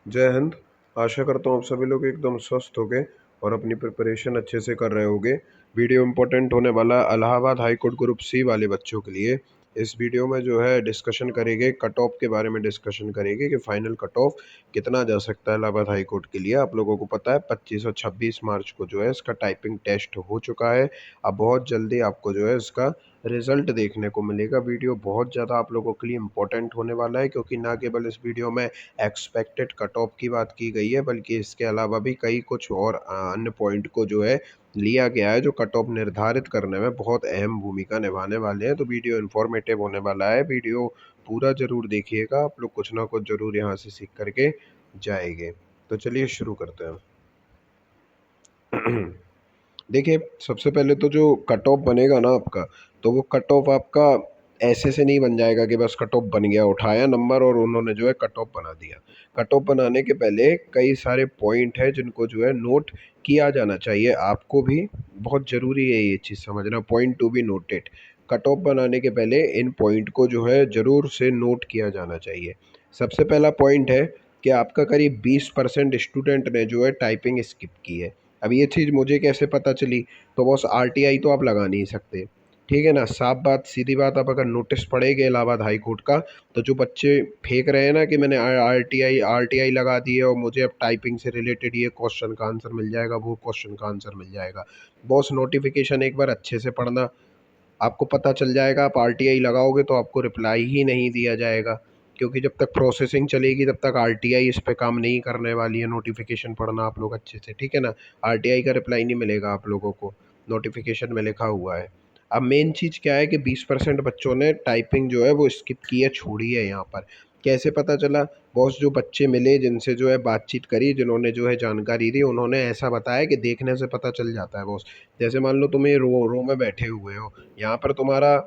जय हिंद। आशा करता हूँ आप सभी लोग एकदम स्वस्थ होंगे और अपनी प्रिपरेशन अच्छे से कर रहे होंगे। वीडियो इंपॉर्टेंट होने वाला है Allahabad high court group C वाले बच्चों के लिए। इस वीडियो में जो है डिस्कशन करेंगे, कट ऑफ के बारे में डिस्कशन करेंगे कि फाइनल कट ऑफ कितना जा सकता है इलाहाबाद हाई कोर्ट के लिए। आप लोगों को पता है 25 और 26 मार्च को जो है इसका टाइपिंग टेस्ट हो चुका है। अब बहुत जल्दी आपको जो है इसका रिजल्ट देखने को मिलेगा। वीडियो बहुत ज़्यादा आप लोगों के लिए इम्पोर्टेंट होने वाला है, क्योंकि ना केवल इस वीडियो में एक्सपेक्टेड कट ऑफ की बात की गई है, बल्कि इसके अलावा भी कई कुछ और अन्य पॉइंट को जो है लिया गया है, जो कट ऑफ निर्धारित करने में बहुत अहम भूमिका निभाने वाले हैं। तो वीडियो इन्फॉर्मेटिव होने वाला है। वीडियो पूरा ज़रूर देखिएगा, आप लोग कुछ ना कुछ ज़रूर यहाँ से सीख करके जाएंगे। तो चलिए शुरू करते हैं। देखिए, सबसे पहले तो जो कट ऑफ बनेगा ना आपका, तो वो कट ऑफ आपका ऐसे से नहीं बन जाएगा कि बस कट ऑफ बन गया, उठाया नंबर और उन्होंने जो है कट ऑफ बना दिया। कट ऑफ बनाने के पहले कई सारे पॉइंट हैं जिनको जो है नोट किया जाना चाहिए। आपको भी बहुत ज़रूरी है ये चीज़ समझना, point to be noted. Cut off बनाने के पहले इन पॉइंट को जो है ज़रूर से नोट किया जाना चाहिए। सबसे पहला पॉइंट है कि आपका करीब 20% स्टूडेंट ने जो है टाइपिंग स्किप की है। अब ये चीज़ मुझे कैसे पता चली? तो बॉस आरटीआई तो आप लगा नहीं सकते, ठीक है ना। साफ बात, सीधी बात, आप अगर नोटिस पढ़ेंगे इलाहाबाद हाई कोर्ट का, तो जो बच्चे फेंक रहे हैं ना कि मैंने आरटीआई आरटीआई लगा दी है और मुझे अब टाइपिंग से रिलेटेड ये क्वेश्चन का आंसर मिल जाएगा, वो क्वेश्चन का आंसर मिल जाएगा। बॉस नोटिफिकेशन एक बार अच्छे से पढ़ना, आपको पता चल जाएगा। आप आरटीआई लगाओगे तो आपको रिप्लाई ही नहीं दिया जाएगा, क्योंकि जब तक प्रोसेसिंग चलेगी तब तक आरटीआई इस पे काम नहीं करने वाली है। नोटिफिकेशन पढ़ना आप लोग अच्छे से, ठीक है ना। आरटीआई का रिप्लाई नहीं मिलेगा आप लोगों को, नोटिफिकेशन में लिखा हुआ है। अब मेन चीज़ क्या है कि 20% बच्चों ने टाइपिंग जो है वो स्किप की है, छोड़ी है। यहाँ पर कैसे पता चला? बॉस जो बच्चे मिले, जिनसे जो है बातचीत करी, जिन्होंने जो है जानकारी दी, उन्होंने ऐसा बताया कि देखने से पता चल जाता है बॉस। जैसे मान लो तुम ये रो में बैठे हुए हो, यहाँ पर तुम्हारा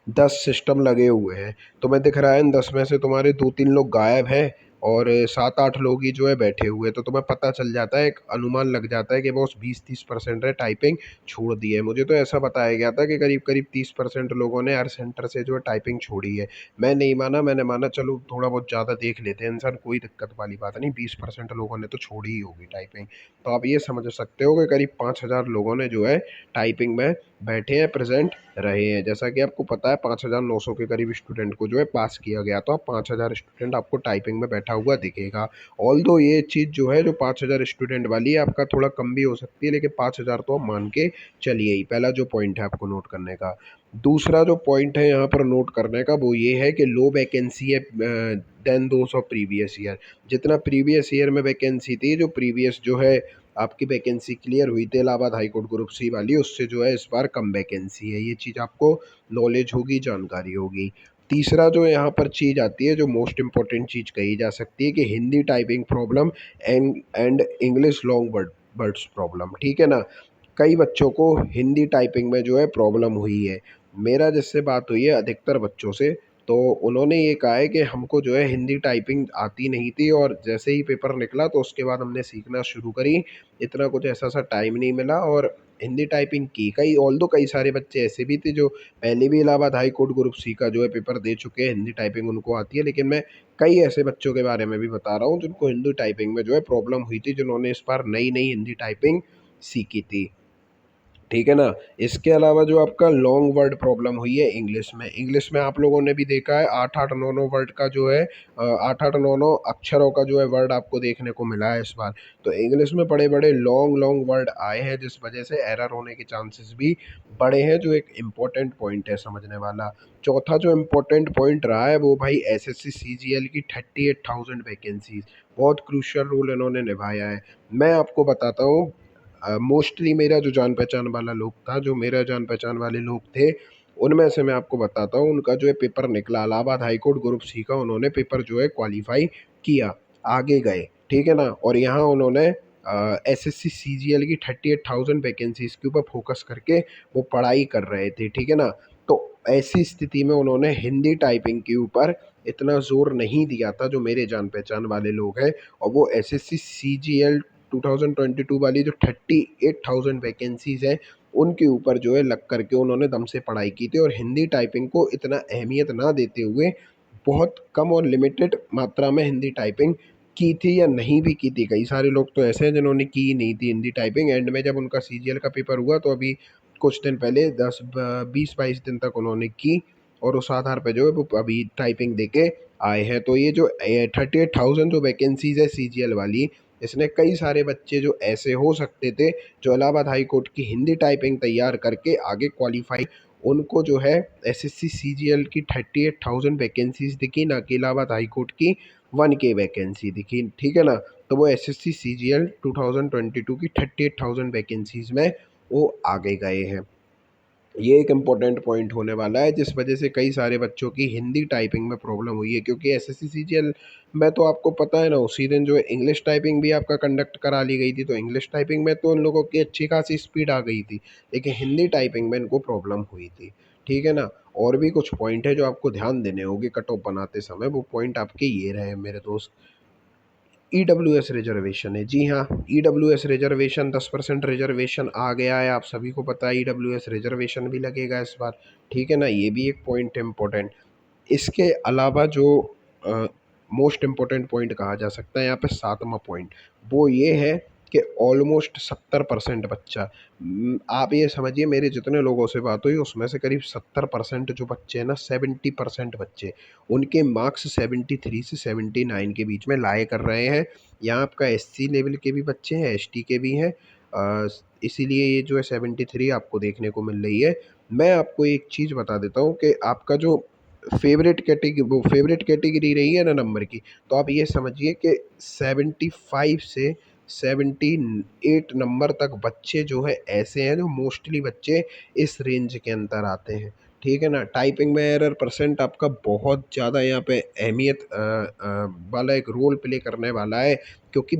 10 सिस्टम लगे हुए हैं, तुम्हें दिख रहा है इन 10 में से तुम्हारे 2-3 लोग गायब हैं और 7-8 लोग ही जो है बैठे हुए हैं। तो तुम्हें पता चल जाता है, एक अनुमान लग जाता है कि बॉस 20-30% है टाइपिंग छोड़ दी है। मुझे तो ऐसा बताया गया था कि करीब करीब 30% लोगों ने हर सेंटर से जो है टाइपिंग छोड़ी है। मैं नहीं माना, मैंने माना चलो थोड़ा बहुत ज़्यादा देख लेते हैं इंसान, कोई दिक्कत वाली बात नहीं। 20% लोगों ने तो छोड़ी ही होगी टाइपिंग। तो आप ये समझ सकते हो कि करीब 5,000 लोगों ने जो है टाइपिंग में बैठे हैं, प्रेजेंट रहे हैं। जैसा कि आपको पता है 5,900 के करीब स्टूडेंट को जो है पास किया गया, तो अब 5,000 स्टूडेंट आपको टाइपिंग में बैठा हुआ दिखेगा। ऑल्दो ये चीज़ जो है, जो 5,000 स्टूडेंट वाली है, आपका थोड़ा कम भी हो सकती है, लेकिन 5,000 तो आप मान के चलिए ही। पहला जो पॉइंट है आपको नोट करने का। दूसरा जो पॉइंट है यहाँ पर नोट करने का, वो ये है कि लो वैकेंसी है than those of previous year. जितना प्रीवियस ईयर में वैकेंसी थी, जो प्रीवियस जो है आपकी वैकेंसी क्लियर हुई थी Allahabad high court group C वाली, उससे जो है इस बार कम वैकेंसी है। ये चीज़ आपको नॉलेज होगी, जानकारी होगी। तीसरा जो यहाँ पर चीज़ आती है, जो मोस्ट इंपॉर्टेंट चीज़ कही जा सकती है, कि Hindi typing problem and English long words problem, ठीक है ना। कई बच्चों को हिंदी टाइपिंग में जो है प्रॉब्लम हुई है। मेरा जिससे बात हुई है अधिकतर बच्चों से, तो उन्होंने ये कहा है कि हमको जो है हिंदी टाइपिंग आती नहीं थी, और जैसे ही पेपर निकला तो उसके बाद हमने सीखना शुरू करी। इतना कुछ ऐसा सा टाइम नहीं मिला और हिंदी टाइपिंग की। कई सारे बच्चे ऐसे भी थे जो पहले भी Allahabad high court group C का जो है पेपर दे चुके हैं, हिंदी टाइपिंग उनको आती है। लेकिन मैं कई ऐसे बच्चों के बारे में भी बता रहा हूँ जिनको हिंदी टाइपिंग में जो है प्रॉब्लम हुई थी, जिन्होंने इस बार नई नई हिंदी टाइपिंग सीखी थी, ठीक है ना। इसके अलावा जो आपका लॉन्ग वर्ड प्रॉब्लम हुई है इंग्लिश में, इंग्लिश में आप लोगों ने भी देखा है 8-8 9-9 वर्ड का जो है 8-8 9-9 अक्षरों का जो है वर्ड आपको देखने को मिला है इस बार। तो इंग्लिश में बड़े बड़े लॉन्ग लॉन्ग वर्ड आए हैं, जिस वजह से एरर होने के चांसेस भी बड़े हैं, जो एक इम्पोर्टेंट पॉइंट है समझने वाला। चौथा जो इम्पोर्टेंट पॉइंट रहा है, वो भाई एसएससी सीजीएल की 38,000 वैकेंसीज, बहुत क्रूशियल रोल इन्होंने निभाया है। मैं आपको बताता हूँ, मोस्टली मेरा जो जान पहचान वाला लोग था, जो मेरा जान पहचान वाले लोग थे, उनमें से मैं आपको बताता हूँ, उनका जो है पेपर निकला Allahabad high court group C का, उन्होंने पेपर जो है क्वालिफाई किया, आगे गए, ठीक है ना। और यहाँ उन्होंने एसएससी सीजीएल की 38,000 वैकेंसीज के ऊपर फोकस करके वो पढ़ाई कर रहे थे, ठीक है ना। तो ऐसी स्थिति में उन्होंने हिंदी टाइपिंग के ऊपर इतना जोर नहीं दिया था, जो मेरे जान पहचान वाले लोग हैं। और वो एसएससी सीजीएल 2022 वाली जो 38,000 वैकेंसीज हैं, उनके ऊपर जो है लग करके उन्होंने दम से पढ़ाई की थी, और हिंदी टाइपिंग को इतना अहमियत ना देते हुए बहुत कम और लिमिटेड मात्रा में हिंदी टाइपिंग की थी या नहीं भी की थी। कई सारे लोग तो ऐसे हैं जिन्होंने की नहीं थी हिंदी टाइपिंग। एंड में जब उनका सीजीएल का पेपर हुआ तो अभी कुछ दिन पहले 20-22 दिन तक उन्होंने की, और उस आधार पे जो है वो अभी टाइपिंग दे के आए हैं। तो ये जो 38,000 जो वैकेंसीज़ है सीजीएल वाली, इसने कई सारे बच्चे जो ऐसे हो सकते थे जो इलाहाबाद हाई कोर्ट की हिंदी टाइपिंग तैयार करके आगे क्वालिफाई, उनको जो है एसएससी सीजीएल की 38,000 वैकेंसीज दिखी, ना कि इलाहाबाद हाई कोर्ट की 1K वैकेंसी दिखी। ठीक है ना। तो वो एसएससी सीजीएल 2022 की 38,000 वैकेंसीज में वो आगे गए हैं। ये एक इम्पोर्टेंट पॉइंट होने वाला है जिस वजह से कई सारे बच्चों की हिंदी टाइपिंग में प्रॉब्लम हुई है, क्योंकि एसएससी सीजीएल में तो आपको पता है ना, उसी दिन जो है इंग्लिश टाइपिंग भी आपका कंडक्ट करा ली गई थी। तो इंग्लिश टाइपिंग में तो उन लोगों की अच्छी खासी स्पीड आ गई थी, लेकिन हिंदी टाइपिंग में इनको प्रॉब्लम हुई थी। ठीक है ना। और भी कुछ पॉइंट है जो आपको ध्यान देने होंगे कट ऑफ बनाते समय, वो पॉइंट आपके ये रहे मेरे दोस्त। ईडब्ल्यूएस रिजर्वेशन है। जी हाँ, ईडब्ल्यूएस रिजर्वेशन 10% रिजर्वेशन आ गया है, आप सभी को पता है। ईडब्ल्यूएस रिजर्वेशन भी लगेगा इस बार। ठीक है ना, ये भी एक पॉइंट इम्पोर्टेंट। इसके अलावा जो मोस्ट इम्पोर्टेंट पॉइंट कहा जा सकता है यहाँ पे, सातवां पॉइंट, वो ये है कि ऑलमोस्ट 70% बच्चा, आप ये समझिए मेरे जितने लोगों से बात हुई उसमें से करीब 70% जो बच्चे हैं ना, 70% बच्चे, उनके मार्क्स 73 से 79 के बीच में लाए कर रहे हैं। यहाँ आपका एससी लेवल के भी बच्चे हैं, एसटी के भी हैं, इसीलिए ये जो है 73 आपको देखने को मिल रही है। मैं आपको एक चीज़ बता देता हूँ कि आपका जो फेवरेट कैटेगरी रही है ना नंबर की, तो आप ये समझिए कि 75 से 78 नंबर तक बच्चे जो है ऐसे हैं जो मोस्टली बच्चे इस रेंज के अंदर आते हैं। ठीक है ना। टाइपिंग में एरर परसेंट आपका बहुत ज़्यादा यहाँ पे अहमियत वाला एक रोल प्ले करने वाला है, क्योंकि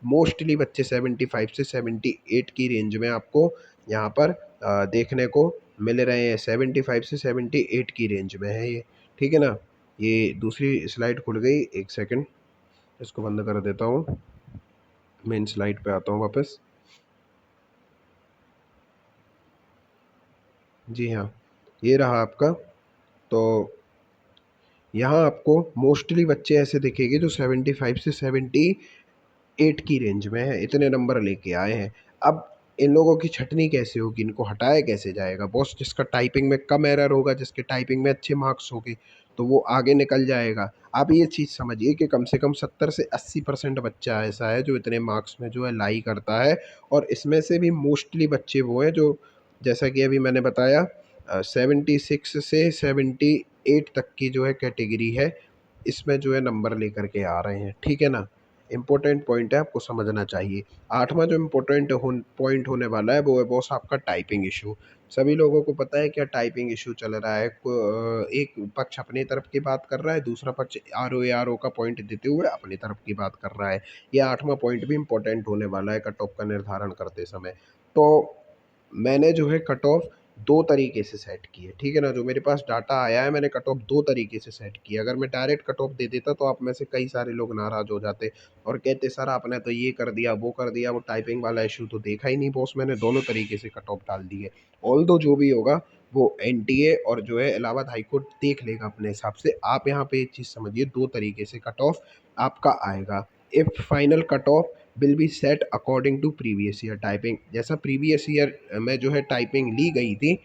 मोस्टली बच्चे 75 से 78 की रेंज में आपको यहाँ पर देखने को मिल रहे हैं। 75 से 78 की रेंज में है ये। ठीक है ना। ये दूसरी स्लाइड खुल गई, एक सेकंड इसको बंद कर देता हूँ, मेन स्लाइड पे आता हूँ वापस। जी हाँ, ये रहा आपका। तो यहाँ आपको मोस्टली बच्चे ऐसे दिखेंगे जो 75 से 78 की रेंज में है, इतने नंबर लेके आए हैं। अब इन लोगों की छटनी कैसे होगी, इनको हटाया कैसे जाएगा बॉस? जिसका टाइपिंग में कम एरर होगा, जिसके टाइपिंग में अच्छे मार्क्स होंगे, तो वो आगे निकल जाएगा। आप ये चीज़ समझिए कि कम से कम 70 से 80% बच्चा ऐसा है जो इतने मार्क्स में जो है लाई करता है, और इसमें से भी मोस्टली बच्चे वो हैं जो, जैसा कि अभी मैंने बताया, 76 से 78 तक की जो है कैटेगरी है, इसमें जो है नंबर लेकर के आ रहे हैं। ठीक है ना। इम्पोर्टेंट पॉइंट है, आपको समझना चाहिए। आठवां जो इम्पोर्टेंट पॉइंट होने वाला है वो है बॉस आपका टाइपिंग इशू। सभी लोगों को पता है क्या टाइपिंग इशू चल रहा है। एक पक्ष अपनी तरफ की बात कर रहा है, दूसरा पक्ष आर ओ का पॉइंट देते हुए अपनी तरफ की बात कर रहा है। ये आठवां पॉइंट भी इम्पोर्टेंट होने वाला है कट ऑफ का निर्धारण करते समय। तो मैंने जो है कट ऑफ दो तरीके से सेट की है। ठीक है ना। जो मेरे पास डाटा आया है, मैंने कट ऑफ दो तरीके से सेट किया। अगर मैं डायरेक्ट कट ऑफ दे देता तो आप में से कई सारे लोग नाराज़ हो जाते और कहते सर आपने तो ये कर दिया वो कर दिया, वो टाइपिंग वाला इशू तो देखा ही नहीं। बॉस मैंने दोनों तरीके से कट ऑफ डाल दी है। ऑल दो जो भी होगा वो एनटीए और जो है इलाहाबाद हाई कोर्ट देख लेगा अपने हिसाब से। आप यहाँ पे एक चीज़ समझिए, दो तरीके से कट ऑफ आपका आएगा। If final cut off will be set according to previous year typing. जैसा प्रीवियस ईयर में जो है टाइपिंग ली गई थी,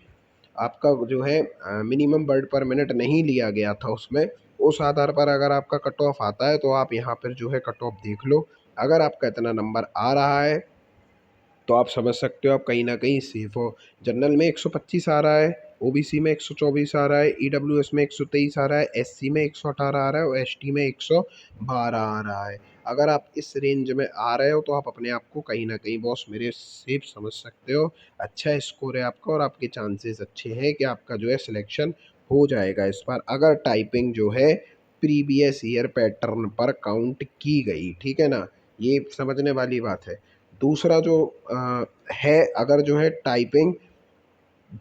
आपका जो है मिनिमम वर्ड पर मिनट नहीं लिया गया था उसमें, उस आधार पर अगर आपका कट ऑफ आता है तो आप यहाँ पर जो है कट ऑफ देख लो। अगर आपका इतना नंबर आ रहा है तो आप समझ सकते हो आप कहीं ना कहीं सेफ हो। जनरल में 125 आ रहा है, ओबीसी में 124 आ रहा है, ईडब्ल्यूएस में 123 आ रहा है, एससी में 118 आ रहा है और एसटी में 112 आ रहा है। अगर आप इस रेंज में आ रहे हो तो आप अपने आप को कहीं ना कहीं बॉस मेरे सेफ समझ सकते हो। अच्छा स्कोर है आपका और आपके चांसेस अच्छे हैं कि आपका जो है सिलेक्शन हो जाएगा इस बार, अगर टाइपिंग जो है प्रीवियस ईयर पैटर्न पर काउंट की गई। ठीक है ना। ये समझने वाली बात है। दूसरा जो है, अगर जो है टाइपिंग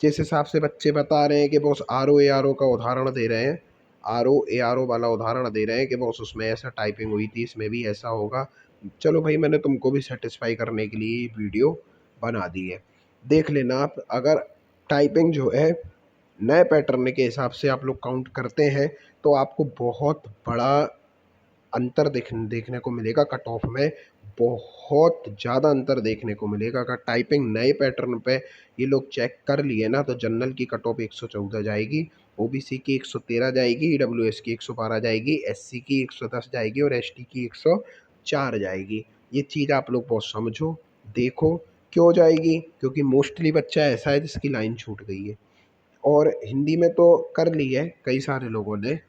जिस हिसाब से बच्चे बता रहे हैं कि बॉस आर ओ का उदाहरण दे रहे हैं, आर ओ वाला उदाहरण दे रहे हैं कि बॉस उसमें ऐसा टाइपिंग हुई थी, इसमें भी ऐसा होगा। चलो भाई, मैंने तुमको भी सेटिस्फाई करने के लिए वीडियो बना दी है, देख लेना आप। अगर टाइपिंग जो है नए पैटर्न के हिसाब से आप लोग काउंट करते हैं तो आपको बहुत बड़ा अंतर देखने को मिलेगा कट ऑफ में, बहुत ज़्यादा अंतर देखने को मिलेगा। अगर टाइपिंग नए पैटर्न पे ये लोग चेक कर लिए ना तो जनरल की कट ऑफ 114 जाएगी, ओबीसी की 113 जाएगी, ईडब्ल्यूएस की 112 जाएगी, एससी की 110 जाएगी और एसटी की 104 जाएगी। ये चीज़ आप लोग बहुत समझो, देखो। क्यों जाएगी? क्योंकि मोस्टली बच्चा ऐसा है जिसकी लाइन छूट गई है, और हिंदी में तो कर ली है कई सारे लोगों ने,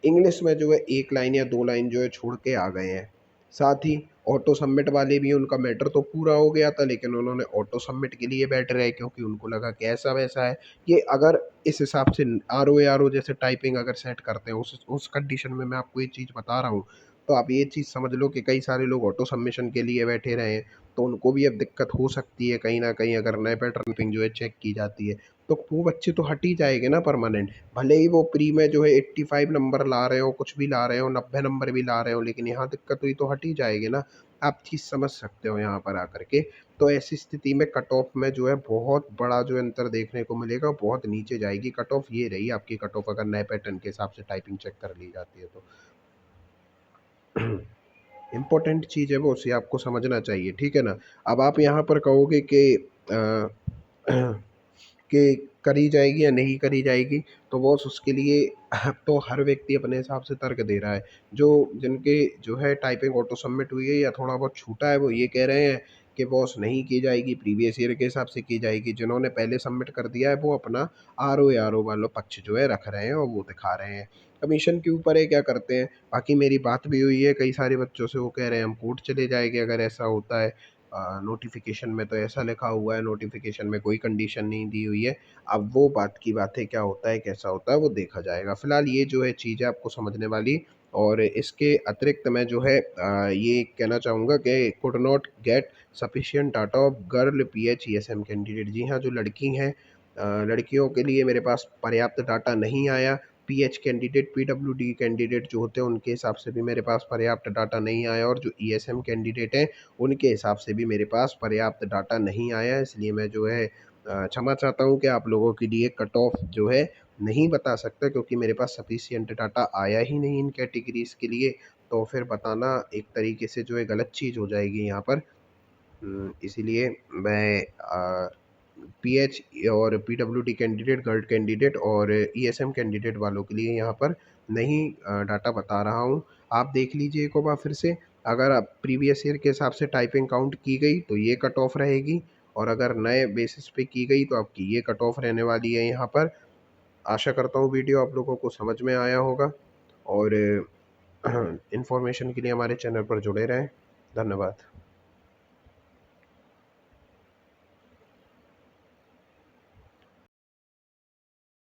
इंग्लिश में जो है एक लाइन या दो लाइन जो है छोड़ के आ गए हैं। साथ ही ऑटो सबमिट वाले भी, उनका मैटर तो पूरा हो गया था लेकिन उन्होंने ऑटो सबमिट के लिए बैठ रहे क्योंकि उनको लगा कि ऐसा वैसा है। ये अगर इस हिसाब से आर ओ जैसे टाइपिंग अगर सेट करते हैं उस कंडीशन में मैं आपको ये चीज़ बता रहा हूँ, तो आप ये चीज़ समझ लो कि कई सारे लोग ऑटो सबमिशन के लिए बैठे रहे हैं, तो उनको भी अब दिक्कत हो सकती है कहीं ना कहीं अगर नए पैटर्न जो है चेक की जाती है। तो वो बच्चे तो हट ही जाएंगे ना परमानेंट, भले ही वो प्री में जो है 85 नंबर ला रहे हो, कुछ भी ला रहे हो, 90 नंबर भी ला रहे हो, लेकिन यहाँ दिक्कत हुई तो हट ही जाएगी ना। आप चीज़ समझ सकते हो यहाँ पर आकर के। तो ऐसी स्थिति में कट ऑफ में जो है बहुत बड़ा जो है अंतर देखने को मिलेगा, बहुत नीचे जाएगी कट ऑफ। ये रही आपकी कट ऑफ अगर नए पैटर्न के हिसाब से टाइपिंग चेक कर ली जाती है तो। इम्पोर्टेंट चीज़ है वो, उसे आपको समझना चाहिए, ठीक है ना। अब आप यहाँ पर कहोगे कि कि करी जाएगी या नहीं करी जाएगी, तो बॉस उसके लिए अब तो हर व्यक्ति अपने हिसाब से तर्क दे रहा है। जो जिनके जो है टाइपिंग ऑटो सबमिट हुई है या थोड़ा बहुत छूटा है वो ये कह रहे हैं कि बॉस नहीं की जाएगी, प्रीवियस ईयर के हिसाब से की जाएगी। जिन्होंने पहले सबमिट कर दिया है वो अपना आर ओ वाला पक्ष जो है रख रहे हैं और वो दिखा रहे हैं। कमीशन के ऊपर है क्या करते हैं। बाकी मेरी बात भी हुई है कई सारे बच्चों से, वो कह रहे हैं हम कोर्ट चले जाएंगे अगर ऐसा होता है। नोटिफिकेशन में तो ऐसा लिखा हुआ है, नोटिफिकेशन में कोई कंडीशन नहीं दी हुई है। अब वो बात की बात है, क्या होता है कैसा होता है वो देखा जाएगा। फिलहाल ये जो है चीज़ है आपको समझने वाली। और इसके अतिरिक्त मैं जो है ये कहना चाहूँगा कि could not get sufficient data of girl PH ESM candidate. जी हाँ, जो लड़की हैं, लड़कियों के लिए मेरे पास पर्याप्त डाटा नहीं आया। PH कैंडिडेट, PWD कैंडिडेट जो होते हैं उनके हिसाब से भी मेरे पास पर्याप्त डाटा नहीं आया, और जो ESM कैंडिडेट हैं उनके हिसाब से भी मेरे पास पर्याप्त डाटा नहीं आया। इसलिए मैं जो है क्षमा चाहता हूँ कि आप लोगों के लिए कट ऑफ जो है नहीं बता सकता, क्योंकि मेरे पास सफिशिएंट डाटा आया ही नहीं इन कैटेगरीज़ के लिए। तो फिर बताना एक तरीके से जो है गलत चीज़ हो जाएगी यहाँ पर। इसीलिए मैं PH और PWD कैंडिडेट, गर्ल कैंडिडेट और ESM कैंडिडेट वालों के लिए यहाँ पर नहीं डाटा बता रहा हूँ। आप देख लीजिए एक बार फिर से, अगर आप प्रीवियस ईयर के हिसाब से टाइपिंग काउंट की गई तो ये कट ऑफ रहेगी, और अगर नए बेसिस पे की गई तो आपकी ये कट ऑफ रहने वाली है यहाँ पर। आशा करता हूँ वीडियो आप लोगों को समझ में आया होगा, और इन्फॉर्मेशन के लिए हमारे चैनल पर जुड़े रहें। धन्यवाद।